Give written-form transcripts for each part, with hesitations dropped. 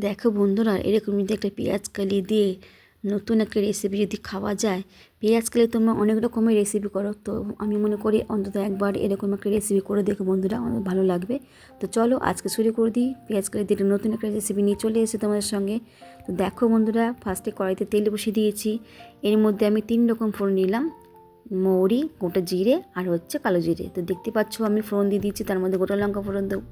দেখো বন্ধুরা, এরকম যদি একটা পেঁয়াজ কালি দিয়ে নতুন একটা রেসিপি যদি খাওয়া যায়। পেঁয়াজ কালি তোমরা অনেক রকমের রেসিপি করো, তো আমি মনে করি অন্তত একবার এরকম একটা রেসিপি করে দেখো বন্ধুরা, অনেক ভালো লাগবে। তো চলো আজকে শুরু করে দিই। পেঁয়াজ কালি দিয়ে নতুন একটা রেসিপি নিয়ে চলে এসে তোমাদের সঙ্গে। তো দেখো বন্ধুরা, ফার্স্টে কড়াইতে তেল বসিয়ে দিয়েছি। এর মধ্যে আমি 3 রকম ফোড়ন নিলাম, মৌরি, গোটা জিরে আর হচ্ছে কালো জিরে। তো দেখতে পাচ্ছ আমি ফোড়ন দিয়ে দিচ্ছি, তার মধ্যে গোটা লঙ্কা ফোড়ন দেবো,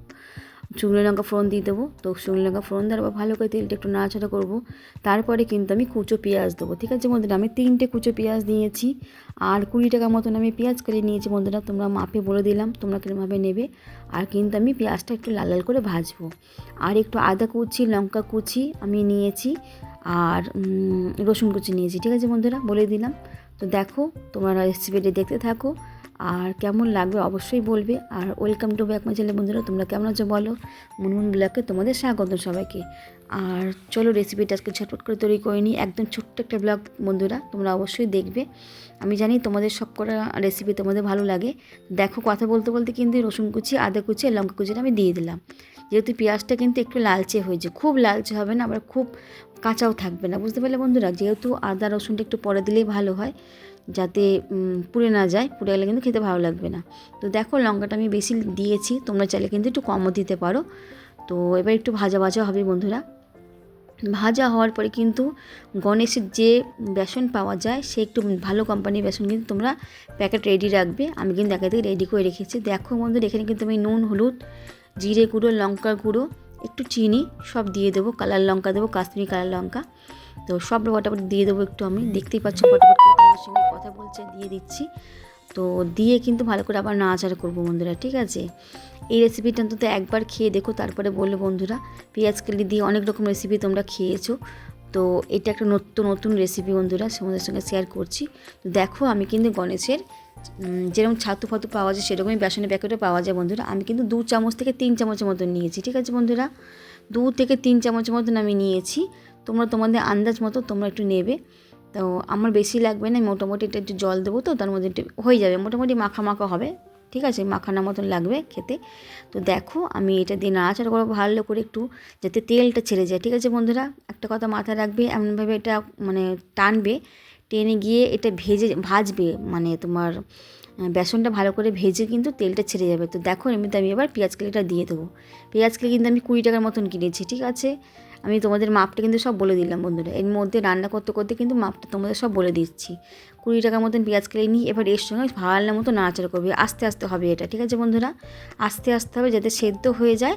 শুকনো লঙ্কা ফোড়ন দিয়ে দেবো। তো শুকনো লঙ্কা ফোড়ন দেওয়ার ভালো করে তেলটা একটু নাড়াচাড়া করবো। তারপরে কিন্তু আমি কুচো পেঁয়াজ দেবো। ঠিক আছে বন্ধুরা, আমি 3টে কুচো পেঁয়াজ নিয়েছি আর 20 টাকার মতন আমি পেঁয়াজ কেটে নিয়েছি বন্ধুরা। তোমরা মাপে বলে দিলাম তোমরা কিরমভাবে নেবে। আর কিন্তু আমি পেঁয়াজটা একটু লাল লাল করে ভাজবো। আর একটু আদা কুচি, লঙ্কা কুচি আমি নিয়েছি আর রসুন কুচি নিয়েছি। ঠিক আছে বন্ধুরা, বলে দিলাম। তো দেখো তোমরা রেসিপিটি দেখতে থাকো, আর কেমন লাগবে অবশ্যই বলবে। আর welcome to back my channel বন্ধুরা, তোমরা কেমন আছো বলো। মুনমুন ব্লগে তোমাদের স্বাগত সবাইকে। আর চলো রেসিপিটা আজকে ঝটপট করে তৈরি করে নিই, একদম ছোট্ট একটা ব্লগ বন্ধুরা, তোমরা অবশ্যই দেখবে। আমি জানি তোমাদের সব কটা রেসিপি তোমাদের ভালো লাগে। দেখো কথা বলতে বলতে কিন্তু রসুন কুচি, আদা কুচি আর লঙ্কা কুচিটা আমি দিয়ে দিলাম। যেহেতু পেঁয়াজটা কিন্তু একটু লালচে হয়েছে, খুব লালচে হবে না আবার খুব কাঁচাও থাকবে না, বুঝতে পারলে বন্ধুরা। যেহেতু আদা রসুনটা একটু পরে দিলেই ভালো হয়, যাতে পুড়ে না যায়, পুড়ে গেলে কিন্তু খেতে ভালো লাগবে না। তো দেখো লঙ্কাটা আমি বেশি দিয়েছি, তোমরা চাইলে কিন্তু একটু কমও দিতে পারো। তো এবার একটু ভাজা ভাজা হবে বন্ধুরা। ভাজা হওয়ার পরে কিন্তু গণেশের যে বেসন পাওয়া যায়, সে একটু ভালো কোম্পানির বেসন কিন্তু তোমরা প্যাকেট রেডি রাখবে। আমি কিন্তু একে থেকে রেডি করে রেখেছি। দেখো বন্ধুরা, এখানে কিন্তু আমি নুন, হলুদ, জিরে গুঁড়ো, লঙ্কার গুঁড়ো, একটু চিনি সব দিয়ে দেবো, কালার লঙ্কা দেবো, কাশ্মীরি কালার লঙ্কা। তো সব ফটাফট দিয়ে দেবো একটু, আমি দেখতেই পাচ্ছি ফটাফট করে তোমার সঙ্গে কথা বলছে, দিয়ে দিচ্ছি। তো দিয়ে কিন্তু ভালো করে আবার নাড়াচাড়া করবো বন্ধুরা। ঠিক আছে, এই রেসিপিটা অন্তত একবার খেয়ে দেখো, তারপরে বললো বন্ধুরা পেঁয়াজ কালি দিয়ে অনেক রকম রেসিপি তোমরা খেয়েছো, তো এটা একটা নতুন রেসিপি বন্ধুরা তোমাদের সঙ্গে শেয়ার করছি। তো দেখো আমি কিন্তু গণেশের যেরকম ছাতু ফাতু পাওয়া যায় সেরকমই বেসনের প্যাকেটও পাওয়া যায় বন্ধুরা। আমি কিন্তু 2 চামচ থেকে 3 চামচের মতন নিয়েছি। ঠিক আছে বন্ধুরা, 2 থেকে 3 চামচের মতন আমি নিয়েছি। তোমরা তোমাদের আন্দাজ মতো তোমরা একটু নেবে। তো আমার বেশি লাগবে না, মোটামুটি এটা একটু জল দেবো, তো তার মধ্যে একটু হয়ে যাবে, মোটামুটি মাখা মাখা হবে। ঠিক আছে, মাখানোর মতন লাগবে খেতে। তো দেখো আমি এটা দিয়ে নাড়াচাড়া করবো ভালো করে একটু, যাতে তেলটা ছেড়ে যায়। ঠিক আছে বন্ধুরা, একটা কথা মাথায় রাখবে, এমনভাবে এটা মানে টানবে, টেনে গিয়ে এটা ভাজবে, মানে তোমার বেসনটা ভালো করে ভেজে কিন্তু তেলটা ছেড়ে যাবে। তো দেখো এমনিতে আমি এবার পেঁয়াজ কালিটা দিয়ে দেবো। পেঁয়াজ কালি কিন্তু আমি 20 টাকার মতন কিনেছি। ঠিক আছে, আমি তোমাদের মাপটা কিন্তু সব বলে দিলাম বন্ধুরা। এর মধ্যে রান্না করতে করতে কিন্তু মাপটা তোমাদের সব বলে দিচ্ছি। 20 টাকার মতন পেঁয়াজ কেটে নিই। এবার এর সঙ্গে ভালো মতো নাড়াচাড়া করবে, আস্তে আস্তে হবে এটা। ঠিক আছে বন্ধুরা, আস্তে আস্তে হবে, যাতে সেদ্ধ হয়ে যায়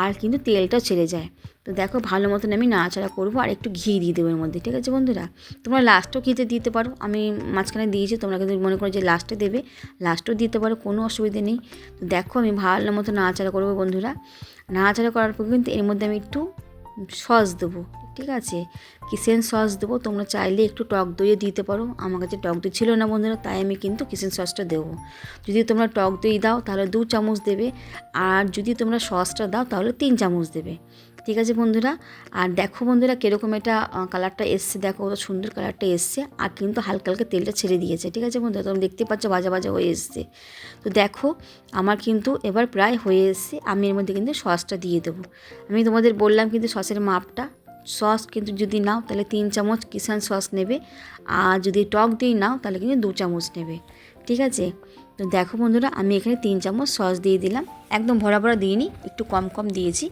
আর কিন্তু তেলটাও ছেড়ে যায়। তো দেখো ভালো মতন আমি নাড়াচাড়া করবো আর একটু ঘি দিয়ে দেবো এর মধ্যে। ঠিক আছে বন্ধুরা, তোমরা লাস্টও ঘিতে দিতে পারো, আমি মাঝখানে দিয়েছি, তোমরা কিন্তু মনে করো যে লাস্টে দেবে, লাস্টও দিতে পারো, কোনো অসুবিধে নেই। তো দেখো আমি ভালো মতো নাড়াচাড়া করবো বন্ধুরা। নাড়াচাড়া করার পর কিন্তু এর মধ্যে আমি একটু সস দেবো। ঠিক আছে, কিচেন সস দেবো, তোমরা চাইলে একটু টক দইও দিতে পারো। আমার কাছে টক দই ছিল না বন্ধুরা, তাই আমি কিন্তু কিচেন সসটা দেবো। যদি তোমরা টক দই দাও তাহলে 2 চামচ দেবে, আর যদি তোমরা সসটা দাও তাহলে 3 চামচ দেবে। ঠিক আছে বন্ধুরা, আর দেখো বন্ধুরা কীরকম এটা কালারটা এসছে, দেখো কত সুন্দর কালারটা এসছে, আর কিন্তু হালকা হালকা তেলটা ছেড়ে দিয়েছে। ঠিক আছে বন্ধুরা, তোমরা দেখতে পাচ্ছ ভাজা ভাজা হয়ে এসছে। তো দেখো আমার কিন্তু এবার প্রায় হয়ে এসছে, আমি এর মধ্যে কিন্তু সসটা দিয়ে দেবো। আমি তোমাদের বললাম কিন্তু সসের মাপটা, সস কিন্তু যদি নাও তাহলে 3 চামচ কিষান সস নেবে, আর যদি টক দই নাও তাহলে কিন্তু 2 চামচ নেবে। ঠিক আছে, তো দেখো বন্ধুরা আমি এখানে 3 চামচ সস দিয়ে দিলাম, একদম ভরা ভরা দিইনি, একটু কম কম দিয়েছি।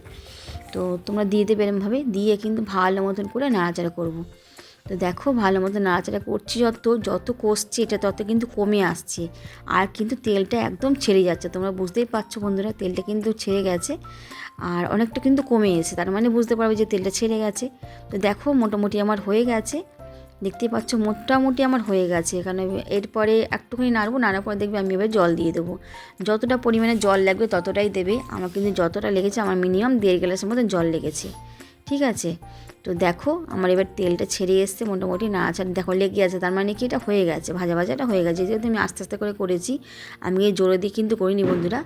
তো তোমরা দিয়ে দেবে এরমভাবে, দিয়ে কিন্তু ভালো মতন করে নাড়াচাড়া করব। তো দেখো ভালো মতো নাড়াচাড়া করছি, যত কষছে এটা তত কিন্তু কমে আসছে, আর কিন্তু তেলটা একদম ছেড়ে যাচ্ছে। তোমরা বুঝতেই পারছো বন্ধুরা, তেলটা কিন্তু ছেড়ে গেছে আর অনেকটা কিন্তু কমে এসেছে, তার মানে বুঝতে পারবে যে তেলটা ছেড়ে গেছে। তো দেখো মোটামুটি আমার হয়ে গেছে, দেখতেই পাচ্ছ মোটামুটি আমার হয়ে গেছে। এখানে এরপরে একটুখানি নাড়বো, নাড়ার পরে দেখবে আমি এবার জল দিয়ে দেবো। যতটা পরিমাণে জল লাগবে ততটাই দেবে। আমার কিন্তু যতটা লেগেছে, আমার মিনিমাম 1.5 গ্লাসের মতো জল লেগেছে। ঠিক আছে, তো দেখো আমার এবার তেলটা ছেড়ে এসছে, মোটামুটি নাড়াচাড়া দেখো লেগে আছে, তার মানে কি এটা হয়ে গেছে, ভাজা ভাজাটা হয়ে গেছে। যেহেতু আমি আস্তে আস্তে করে করেছি, আমি এই জোরে দিয়ে কিন্তু করিনি বন্ধুরা।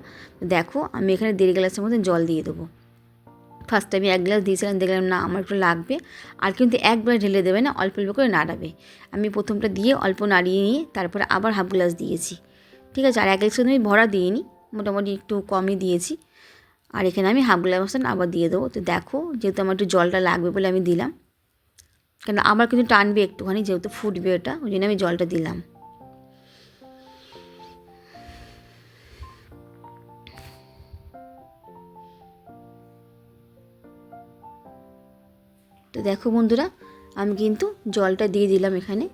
দেখো আমি এখানে 1.5 গ্লাসের মতো জল দিয়ে দেবো। ফার্স্টে আমি 1 গ্লাস দিয়েছিলাম, দেখলাম না আমার একটু লাগবে, আর কিন্তু একবার ঢেলে দেবে না, অল্প অল্প করে নাড়াবে। আমি প্রথমটা দিয়ে অল্প নাড়িয়ে নিয়ে তারপরে আবার হাফ গ্লাস দিয়েছি। ঠিক আছে, আর 1 গ্লাস আমি ভরা দিইনি, মোটামুটি একটু কমই দিয়েছি। আর এখানে আমি হাফ গ্লাস মতন আবার দিয়ে দেবো। তো দেখো যেহেতু আমার একটু জলটা লাগবে বলে আমি দিলাম, কেন আবার কিন্তু টানবে একটুখানি, যেহেতু ফুটবে ওটা, ওই জন্য আমি জলটা দিলাম। তো দেখো বন্ধুরা, আমি কিন্তু জলটা দিয়ে দিলাম এখানে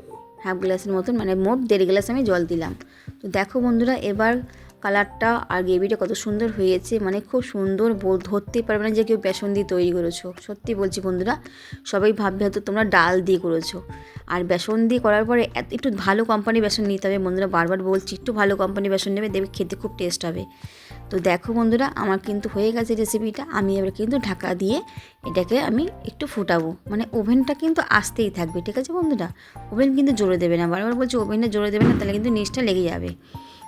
হাফ গ্লাসের মতন, মানে মোট 1.5 গ্লাস আমি জল দিলাম। তো দেখো বন্ধুরা, এবার কালারটা আর গ্রেভিটা কত সুন্দর হয়েছে, মানে খুব সুন্দর, ধরতেই পারবে না যে কেউ বেসন দিয়ে তৈরি করেছো। সত্যি বলছি বন্ধুরা, সবাই ভাববে হয়তো তোমরা ডাল দিয়ে করেছো। আর বেসন দিয়ে করার পরে একটু ভালো কোম্পানির বেসন নিতে হবে বন্ধুরা, বারবার বলছি একটু ভালো কোম্পানির বেসন নেবে, দেখবে খেতে খুব টেস্ট হবে। তো দেখো বন্ধুরা, আমার কিন্তু হয়ে গেছে রেসিপিটা। আমি এবার কিন্তু ঢাকা দিয়ে এটাকে আমি একটু ফুটাবো, মানে ওভেনটা কিন্তু আসতেই থাকবে, ঠিক আছে বন্ধুরা? ওভেন কিন্তু জোরে দেবে না, বারবার বলছি ওভেনটা জোরে দেবে না, তাহলে কিন্তু নিচটা লেগে যাবে।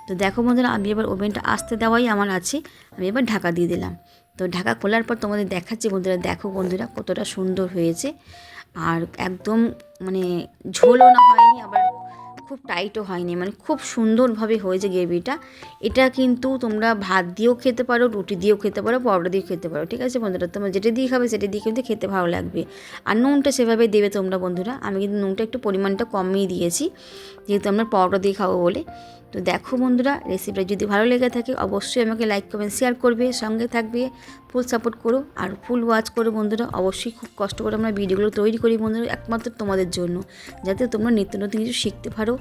তো দেখো বন্ধুরা, আমি এবার ওভেনটা আসতে দেওয়াই আমার আছে, আমি এবার ঢাকা দিয়ে দিলাম। তো ঢাকা খোলার পর তোমাদের দেখাচ্ছি বন্ধুরা, দেখো বন্ধুরা কতটা সুন্দর হয়েছে। আর একদম মানে ঝোলও না হয়নি, আবার খুব টাইটও হয়নি, মানে খুব সুন্দরভাবে হয়েছে গ্রেভিটা। এটা কিন্তু তোমরা ভাত দিয়েও খেতে পারো, রুটি দিয়েও খেতে পারো, পরোটা দিয়েও খেতে পারো, ঠিক আছে বন্ধুরা? তোমরা যেটা দিয়ে খাবে সেটা দিয়ে কিন্তু খেতে ভালো লাগবে। আর নুনটা সেভাবে দেবে তোমরা বন্ধুরা, আমি কিন্তু নুনটা একটু পরিমাণটা কমিয়ে দিয়েছি, যেহেতু আমরা পরোটা দিয়ে খাবো বলে। তো দেখো বন্ধুরা, রেসিপিটা যদি ভালো লেগে থাকে অবশ্যই আমাকে লাইক কমেন্ট শেয়ার করবে, সঙ্গে থাকবে, ফুল সাপোর্ট করো আর ফুল ওয়াচ করো বন্ধুরা। অবশ্যই খুব কষ্ট করে আমরা ভিডিওগুলো তৈরি করি বন্ধুরা, একমাত্র তোমাদের জন্য, যাতে তোমরা নিত্য নতুন কিছু শিখতে পারো।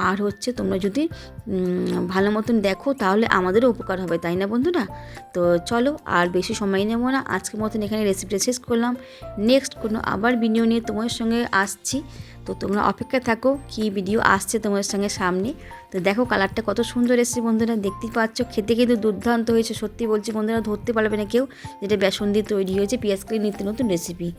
আর হচ্ছে তোমরা যদি ভালো মতন দেখো তাহলে আমাদেরও উপকার হবে, তাই না বন্ধুরা? তো চলো আর বেশি সময় নেব না, আজকের মতন এখানে রেসিপিটা শেষ করলাম। নেক্সট কোনো আবার ভিডিও নিয়ে তোমাদের সঙ্গে আসছি, তো তোমরা অপেক্ষা থাকো কী ভিডিও আসছে তোমাদের সঙ্গে সামনে। তো দেখো কালারটা কত সুন্দর এসেছে বন্ধুরা, দেখতেই পাচ্ছ, খেতে কিন্তু দুর্দান্ত হয়েছে। সত্যি বলছি বন্ধুরা, ধরতে পারবে না কেউ যেটা বেসন দিয়ে তৈরি হয়েছে পেঁয়াজ কারি নিত্য নতুন রেসিপি।